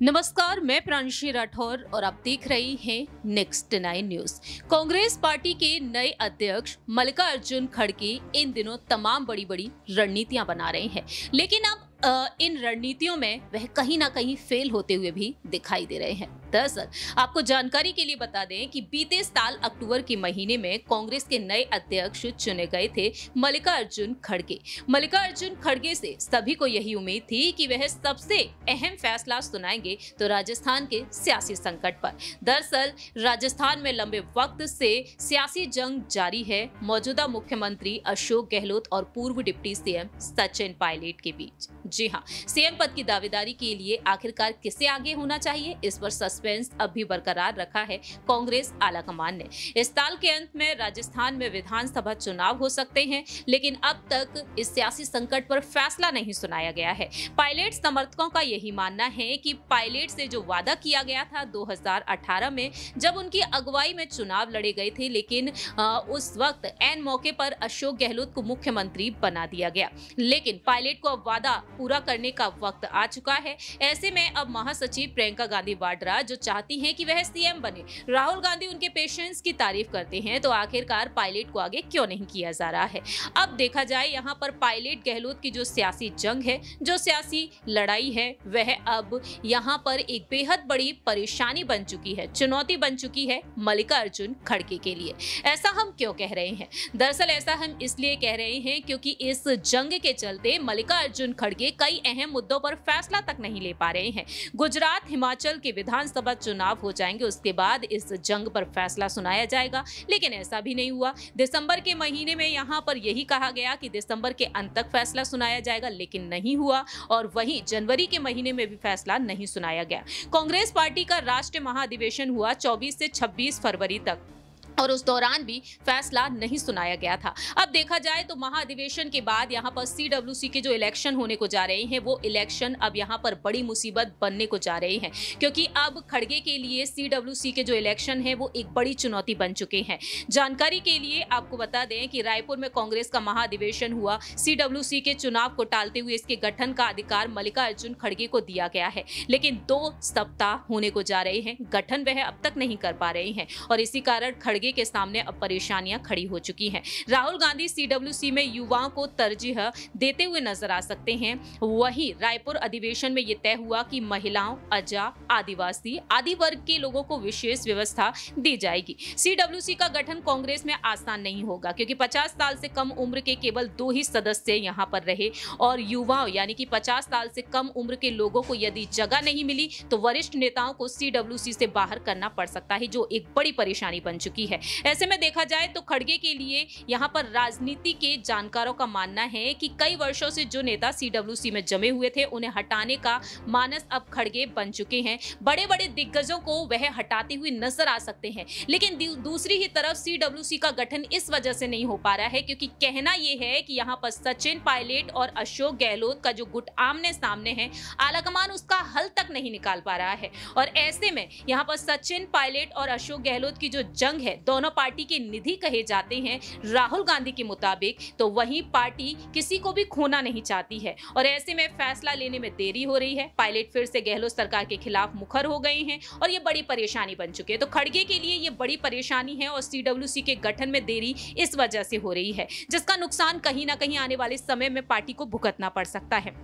नमस्कार, मैं प्रांशी राठौर और आप देख रहे हैं नेक्स्ट 9 न्यूज। कांग्रेस पार्टी के नए अध्यक्ष मल्लिकार्जुन खड़गे इन दिनों तमाम बड़ी बड़ी रणनीतियां बना रहे हैं, लेकिन अब इन रणनीतियों में वह कहीं ना कहीं फेल होते हुए भी दिखाई दे रहे हैं। दरअसल आपको जानकारी के लिए बता दें कि बीते साल अक्टूबर के महीने में कांग्रेस के नए अध्यक्ष चुने गए थे मल्लिकार्जुन खड़गे। मल्लिकार्जुन खड़गे से सभी को यही उम्मीद थी कि वह सबसे अहम फैसला सुनाएंगे तो राजस्थान के सियासी संकट पर। दरअसल राजस्थान में लंबे वक्त से सियासी जंग जारी है मौजूदा मुख्यमंत्री अशोक गहलोत और पूर्व डिप्टी सीएम सचिन पायलट के बीच। जी हाँ, सीएम पद की दावेदारी के लिए आखिरकार किसे आगे होना चाहिए, इस पर सस्पेंस अब भी बरकरार रखा है कांग्रेस आलाकमान ने। इस साल के अंत में राजस्थान में विधानसभा चुनाव हो सकते हैं, लेकिन अब तक इस सियासी संकट पर फैसला नहीं सुनाया गया है। पायलट समर्थकों का यही मानना है कि पायलट से जो वादा किया गया था 2018 में, जब उनकी अगुवाई में चुनाव लड़े गए थे, लेकिन उस वक्त ऐन मौके पर अशोक गहलोत को मुख्यमंत्री बना दिया गया। लेकिन पायलट को अब वादा पूरा करने का वक्त आ चुका है। ऐसे में अब महासचिव प्रियंका गांधी वाड्रा जो चाहती हैं कि वह सीएम बने, राहुल गांधी उनके पेशेंस की तारीफ करते हैं, तो आखिरकार पायलट को आगे क्यों नहीं किया जा रहा है। अब देखा जाए यहाँ पर पायलट गहलोत की जो सियासी जंग है, जो सियासी लड़ाई है, वह अब यहाँ पर एक बेहद बड़ी परेशानी बन चुकी है, चुनौती बन चुकी है मल्लिकार्जुन खड़गे के लिए। ऐसा हम क्यों कह रहे हैं? दरअसल ऐसा हम इसलिए कह रहे हैं क्योंकि इस जंग के चलते मल्लिकार्जुन खड़गे कई अहम मुद्दों पर फैसला तक नहीं ले पा रहे हैं। गुजरात, हिमाचल के विधानसभा चुनाव हो जाएंगे, उसके बाद इस जंग पर फैसला सुनाया जाएगा, लेकिन ऐसा भी नहीं हुआ। दिसंबर के महीने में यहाँ पर यही कहा गया कि दिसंबर के अंत तक फैसला सुनाया जाएगा, लेकिन नहीं हुआ। और वहीं जनवरी के महीने में भी फैसला नहीं सुनाया गया। कांग्रेस पार्टी का राष्ट्रीय महाधिवेशन हुआ 24 से 26 फरवरी तक, और उस दौरान भी फैसला नहीं सुनाया गया था। अब देखा जाए तो महाधिवेशन के बाद यहाँ पर सीडब्ल्यूसी के जो इलेक्शन होने को जा रहे हैं, वो इलेक्शन अब यहाँ पर बड़ी मुसीबत बनने को जा रहे हैं, क्योंकि अब खड़गे के लिए सीडब्ल्यूसी के जो इलेक्शन है वो एक बड़ी चुनौती बन चुके हैं। जानकारी के लिए आपको बता दें कि रायपुर में कांग्रेस का महाधिवेशन हुआ। सीडब्ल्यूसी के चुनाव को टालते हुए इसके गठन का अधिकार मल्लिकार्जुन खड़गे को दिया गया है, लेकिन 2 सप्ताह होने को जा रहे हैं, गठन वह अब तक नहीं कर पा रहे हैं, और इसी कारण खड़गे के सामने अब परेशानियां खड़ी हो चुकी हैं। राहुल गांधी सीडब्ल्यूसी में युवाओं को तरजीह देते हुए नजर आ सकते हैं। वहीं रायपुर अधिवेशन में यह तय हुआ कि महिलाओं, अजा, आदिवासी आदि वर्ग के लोगों को विशेष व्यवस्था दी जाएगी। सीडब्ल्यूसी का गठन कांग्रेस में आसान नहीं होगा, क्योंकि 50 साल से कम उम्र के केवल 2 ही सदस्य यहां पर रहे, और युवाओं यानी कि 50 साल से कम उम्र के लोगों को यदि जगह नहीं मिली तो वरिष्ठ नेताओं को सीडब्ल्यूसी से बाहर करना पड़ सकता है, जो एक बड़ी परेशानी बन चुकी है। ऐसे में देखा जाए तो खड़गे के लिए यहाँ पर राजनीति के जानकारों का मानना है कि कई वर्षों से जो नेता सीडब्ल्यूसी में जमे हुए थे, उन्हें हटाने का मानस अब खड़गे बन चुके हैं। बड़े बड़े दिग्गजों को वह हटाते हुए नजर आ सकते हैं, लेकिन दूसरी ही तरफ सीडब्ल्यूसी का गठन इस वजह से नहीं हो पा रहा है क्योंकि कहना यह है कि यहाँ पर सचिन पायलट और अशोक गहलोत का जो गुट आमने सामने है, आलाकमान उसका हल तक नहीं निकाल पा रहा है। और ऐसे में यहाँ पर सचिन पायलट और अशोक गहलोत की जो जंग है, दोनों पार्टी के निधि कहे जाते हैं राहुल गांधी के मुताबिक, तो वही पार्टी किसी को भी खोना नहीं चाहती है, और ऐसे में फैसला लेने में देरी हो रही है। पायलट फिर से गहलोत सरकार के खिलाफ मुखर हो गए हैं और ये बड़ी परेशानी बन चुकी है। तो खड़गे के लिए ये बड़ी परेशानी है, और सीडब्ल्यूसी के गठन में देरी इस वजह से हो रही है, जिसका नुकसान कहीं ना कहीं आने वाले समय में पार्टी को भुगतना पड़ सकता है।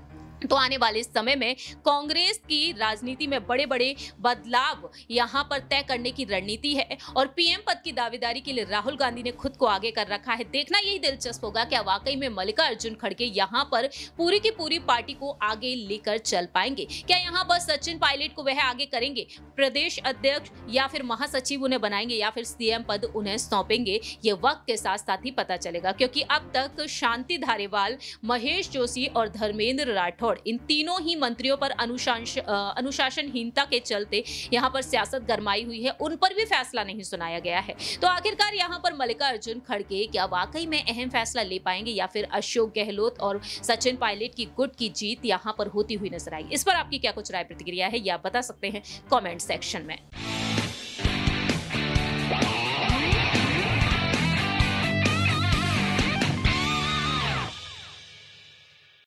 तो आने वाले समय में कांग्रेस की राजनीति में बड़े बड़े बदलाव यहां पर तय करने की रणनीति है, और पीएम पद की दावेदारी के लिए राहुल गांधी ने खुद को आगे कर रखा है। देखना यही दिलचस्प होगा कि वाकई में मल्लिकार्जुन खड़गे यहां पर पूरी की पूरी पार्टी को आगे लेकर चल पाएंगे। क्या यहां पर सचिन पायलट को वह आगे करेंगे, प्रदेश अध्यक्ष या फिर महासचिव उन्हें बनाएंगे, या फिर सीएम पद उन्हें सौंपेंगे, ये वक्त के साथ साथ ही पता चलेगा। क्योंकि अब तक शांति धारीवाल, महेश जोशी और धर्मेंद्र राठौड़, इन तीनों ही मंत्रियों पर अनुशासनहीनता के चलते यहां पर सियासत गरमाई हुई है, उन पर भी फैसला नहीं सुनाया गया है। तो आखिरकार यहां पर मल्लिकार्जुन खड़गे क्या वाकई में अहम फैसला ले पाएंगे, या फिर अशोक गहलोत और सचिन पायलट की गुट की जीत यहां पर होती हुई नजर आएगी? इस पर आपकी क्या कुछ राय प्रतिक्रिया है, या बता सकते हैं कमेंट सेक्शन में।